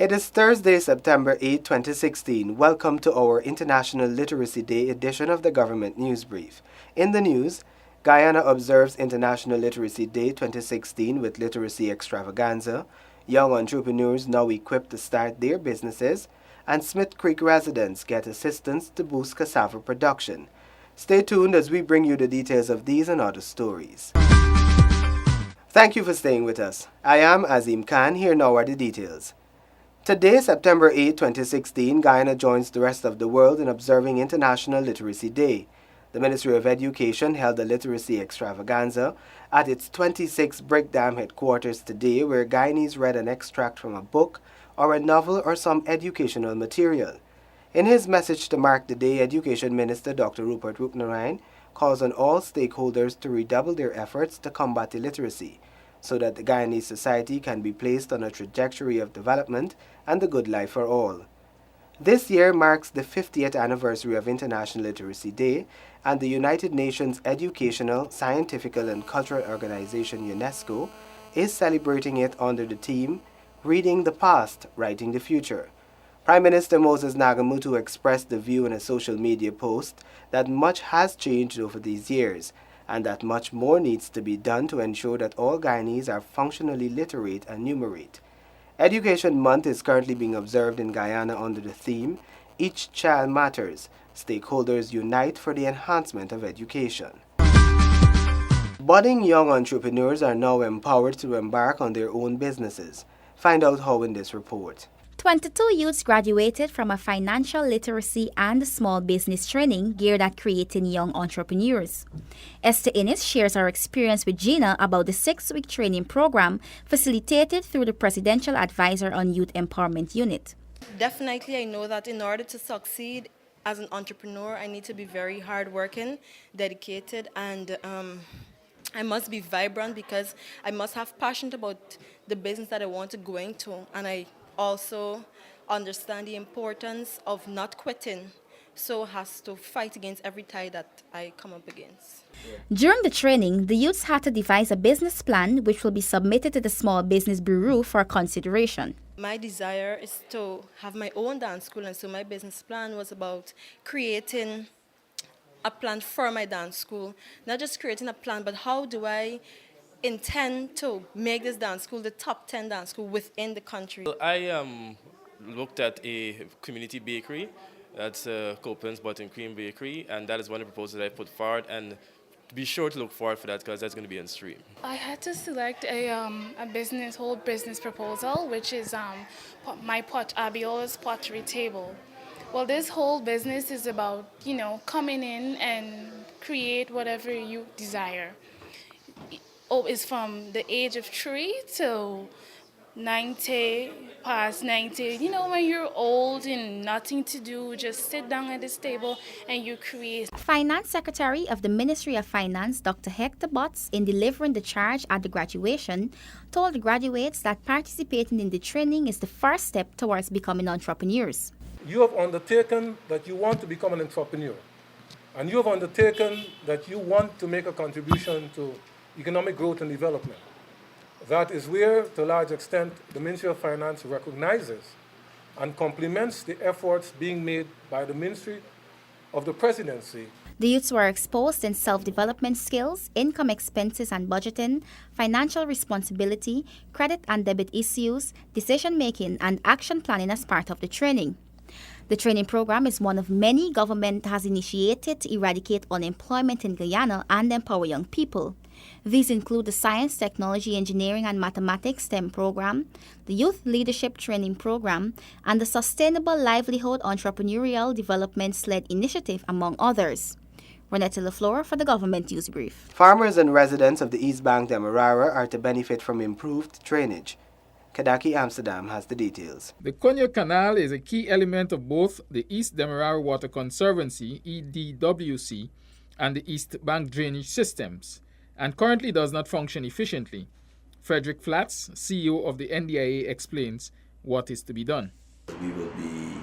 It is Thursday, September 8, 2016. Welcome to our International Literacy Day edition of the Government News Brief. In the news, Guyana observes International Literacy Day 2016 with literacy extravaganza, young entrepreneurs now equipped to start their businesses, and Smith Creek residents get assistance to boost cassava production. Stay tuned as we bring you the details of these and other stories. Thank you for staying with us. I am Azim Khan. Here now are the details. Today, September 8, 2016, Guyana joins the rest of the world in observing International Literacy Day. The Ministry of Education held a literacy extravaganza at its 26th Brickdam headquarters today, where Guyanese read an extract from a book or a novel or some educational material. In his message to mark the day, Education Minister Dr. Rupert Ruknarine calls on all stakeholders to redouble their efforts to combat illiteracy, so that the Guyanese society can be placed on a trajectory of development and the good life for all. This year marks the 50th anniversary of International Literacy Day, and the United Nations Educational, Scientific and Cultural Organization UNESCO is celebrating it under the theme, Reading the Past, Writing the Future. Prime Minister Moses Nagamutu expressed the view in a social media post that much has changed over these years, and that much more needs to be done to ensure that all Guyanese are functionally literate and numerate. Education Month is currently being observed in Guyana under the theme, Each Child Matters, Stakeholders Unite for the Enhancement of Education. Budding young entrepreneurs are now empowered to embark on their own businesses. Find out how in this report. 22 youths graduated from a financial literacy and small business training geared at creating young entrepreneurs. Esther Innes shares her experience with Gina about the 6-week training program facilitated through the Presidential Advisor on Youth Empowerment Unit. Definitely, I know that in order to succeed as an entrepreneur, I need to be very hardworking, dedicated, and I must be vibrant because I must have passion about the business that I want to go into, and I also understand the importance of not quitting, so has to fight against every tie that I come up against. During the training, the youths had to devise a business plan which will be submitted to the Small Business Bureau for consideration. My desire is to have my own dance school, and so my business plan was about creating a plan for my dance school. Not just creating a plan, but how do I intend to make this dance school the top 10 dance school within the country. I looked at a community bakery, that's Copeland's Buttercream Bakery, and that is one of the proposals I put forward, and be sure to look forward for that because that's going to be on stream. I had to select a whole business proposal, which is my Abiola's Pottery Table. Well, this whole business is about, coming in and create whatever you desire. It's from the age of 3 to 90, past 90. When you're old and nothing to do, just sit down at this table and you create. Finance Secretary of the Ministry of Finance, Dr. Hector Butts, in delivering the charge at the graduation, told the graduates that participating in the training is the first step towards becoming entrepreneurs. You have undertaken that you want to become an entrepreneur, and you have undertaken that you want to make a contribution to economic growth and development. That is where, to a large extent, the Ministry of Finance recognizes and complements the efforts being made by the Ministry of the Presidency. The youths were exposed in self-development skills, income expenses and budgeting, financial responsibility, credit and debit issues, decision-making and action planning as part of the training. The training program is one of many government has initiated to eradicate unemployment in Guyana and empower young people. These include the Science, Technology, Engineering and Mathematics STEM program, the Youth Leadership Training program, and the Sustainable Livelihood Entrepreneurial Development-led initiative, among others. Renetta LaFleur for the Government News Brief. Farmers and residents of the East Bank Demerara are to benefit from improved drainage. Kadaki Amsterdam has the details. The Konyo Canal is a key element of both the East Demerara Water Conservancy, EDWC, and the East Bank drainage systems, and currently does not function efficiently. Frederick Flats, CEO of the NDIA, explains what is to be done. We will be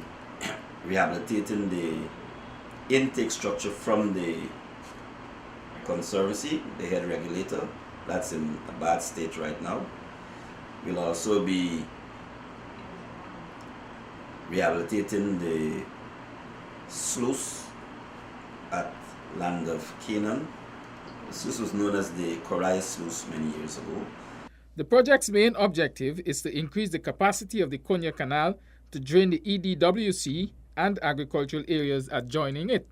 rehabilitating the intake structure from the conservancy, the head regulator. That's in a bad state right now. We'll also be rehabilitating the sluice at Land of Canaan. The sluice was known as the Corai Sluice many years ago. The project's main objective is to increase the capacity of the Konya Canal to drain the EDWC and agricultural areas adjoining it.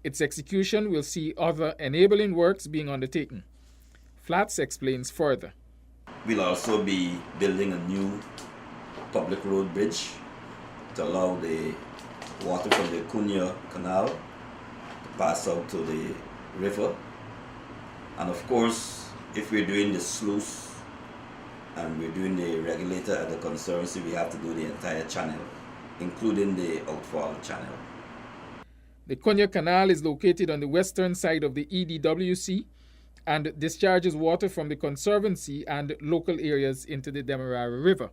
Its execution will see other enabling works being undertaken. Flats explains further. We'll also be building a new public road bridge to allow the water from the Konya Canal to pass out to the river. And of course, if we're doing the sluice and we're doing the regulator at the Conservancy, we have to do the entire channel, including the outfall channel. The Konya Canal is located on the western side of the EDWC and discharges water from the Conservancy and local areas into the Demerara River.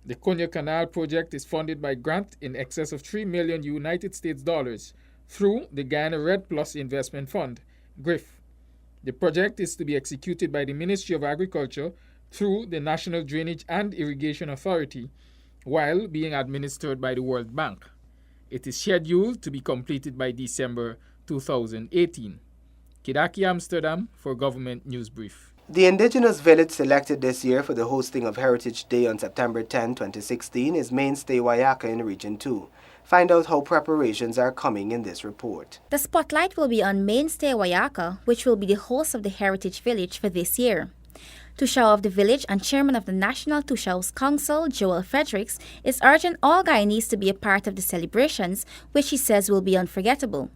The Konya Canal project is funded by grant in excess of $3 million United States dollars through the Guyana Red Plus Investment Fund, GRIF. The project is to be executed by the Ministry of Agriculture through the National Drainage and Irrigation Authority while being administered by the World Bank. It is scheduled to be completed by December 2018. Kidaki Amsterdam for Government News Brief. The indigenous village selected this year for the hosting of Heritage Day on September 10, 2016 is Mainstay Wayaka in Region 2. Find out how preparations are coming in this report. The spotlight will be on Mainstay Wayaka, which will be the host of the Heritage Village for this year. Tushao of the village and chairman of the National Tushao's Council, Joel Fredericks, is urging all Guyanese to be a part of the celebrations, which he says will be unforgettable.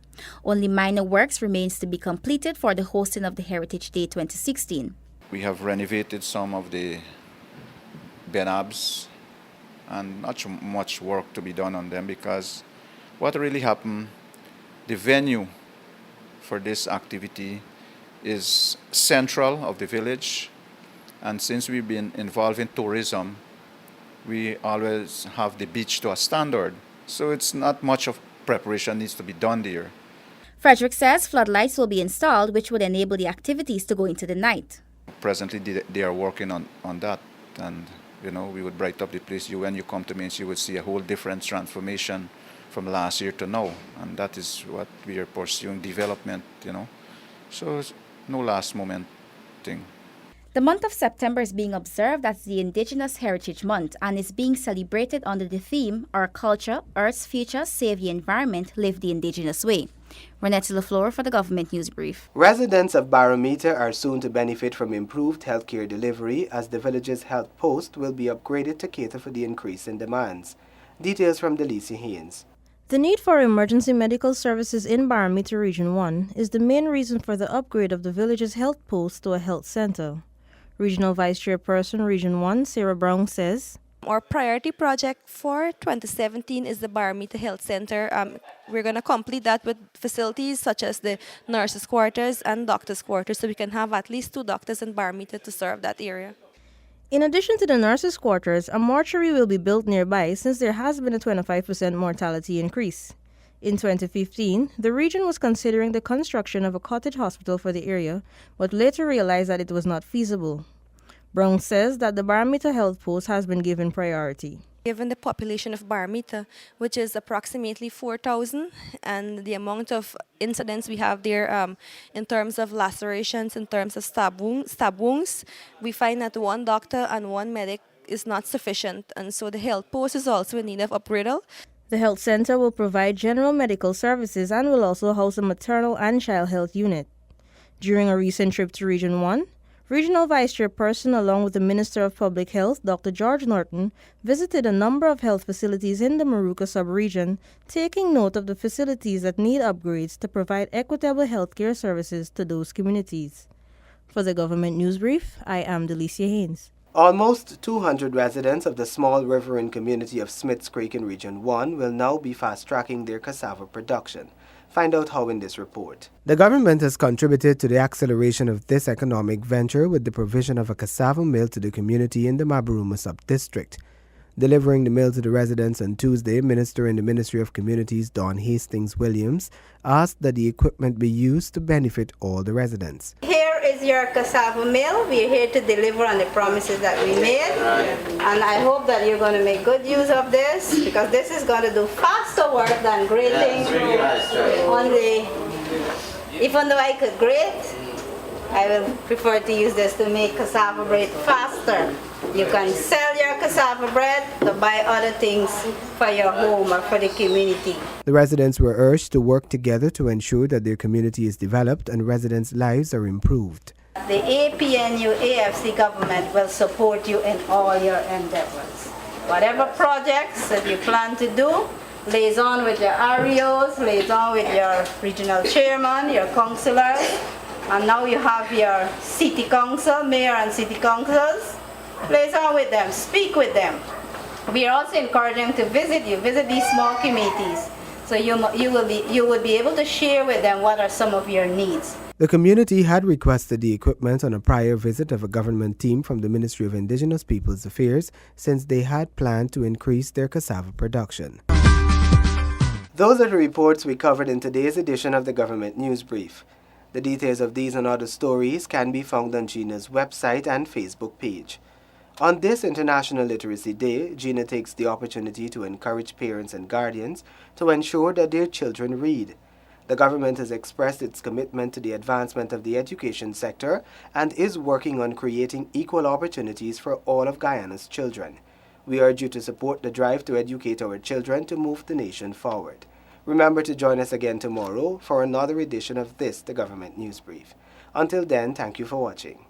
Only minor works remains to be completed for the hosting of the Heritage Day 2016. We have renovated some of the benabs and not much work to be done on them because what really happened, the venue for this activity is central of the village. And since we've been involved in tourism, we always have the beach to a standard. So it's not much of preparation needs to be done there. Frederick says floodlights will be installed, which would enable the activities to go into the night. Presently, they are working on that. And, we would brighten up the place. When you come to Mainstay, you would see a whole different transformation from last year to now. And that is what we are pursuing, development, So it's no last moment thing. The month of September is being observed as the Indigenous Heritage Month and is being celebrated under the theme, Our Culture, Earth's Future, Save the Environment, Live the Indigenous Way. Renette Lafleur for the Government News Brief. Residents of Barometer are soon to benefit from improved healthcare delivery as the village's health post will be upgraded to cater for the increase in demands. Details from Delicia Haynes. The need for emergency medical services in Barometer Region 1 is the main reason for the upgrade of the village's health post to a health center. Regional Vice Chairperson Region 1, Sarah Brown says, our priority project for 2017 is the Barometer Health Center. We're going to complete that with facilities such as the nurses' quarters and doctors' quarters so we can have at least 2 doctors in Barometer to serve that area. In addition to the nurses' quarters, a mortuary will be built nearby since there has been a 25% mortality increase. In 2015, the region was considering the construction of a cottage hospital for the area, but later realized that it was not feasible. Brown says that the Barometer Health Post has been given priority. Given the population of Barometer, which is approximately 4,000, and the amount of incidents we have there in terms of lacerations, in terms of stab wounds, we find that 1 doctor and 1 medic is not sufficient, and so the health post is also in need of upgradal. The health center will provide general medical services and will also house a maternal and child health unit. During a recent trip to Region 1, Regional Vice Chairperson along with the Minister of Public Health, Dr. George Norton, visited a number of health facilities in the Moruca sub-region, taking note of the facilities that need upgrades to provide equitable healthcare services to those communities. For the Government News Brief, I am Delicia Haynes. Almost 200 residents of the small riverine community of Smiths Creek in Region 1 will now be fast-tracking their cassava production. Find out how in this report. The government has contributed to the acceleration of this economic venture with the provision of a cassava mill to the community in the Mabaruma sub-district. Delivering the mill to the residents on Tuesday, Minister in the Ministry of Communities Don Hastings Williams asked that the equipment be used to benefit all the residents. Here is is your cassava mill. We're here to deliver on the promises that we made. And I hope that you're going to make good use of this, because this is going to do faster work than grating. Even though I could grate, I will prefer to use this to make cassava bread faster. You can sell your cassava bread to buy other things for your home or for the community. The residents were urged to work together to ensure that their community is developed and residents' lives are improved. The APNU AFC government will support you in all your endeavors. Whatever projects that you plan to do, liaison with your REOs, liaison with your regional chairman, your councillors, and now you have your city council, mayor and city councils. Liaison with them, speak with them. We are also encouraging them to visit these small communities, so you will be able to share with them what are some of your needs. The community had requested the equipment on a prior visit of a government team from the Ministry of Indigenous Peoples Affairs, since they had planned to increase their cassava production. Those are the reports we covered in today's edition of the Government News Brief. The details of these and other stories can be found on GINA's website and Facebook page. On this International Literacy Day, GINA takes the opportunity to encourage parents and guardians to ensure that their children read. The government has expressed its commitment to the advancement of the education sector and is working on creating equal opportunities for all of Guyana's children. We urge you to support the drive to educate our children to move the nation forward. Remember to join us again tomorrow for another edition of this, the Government News Brief. Until then, thank you for watching.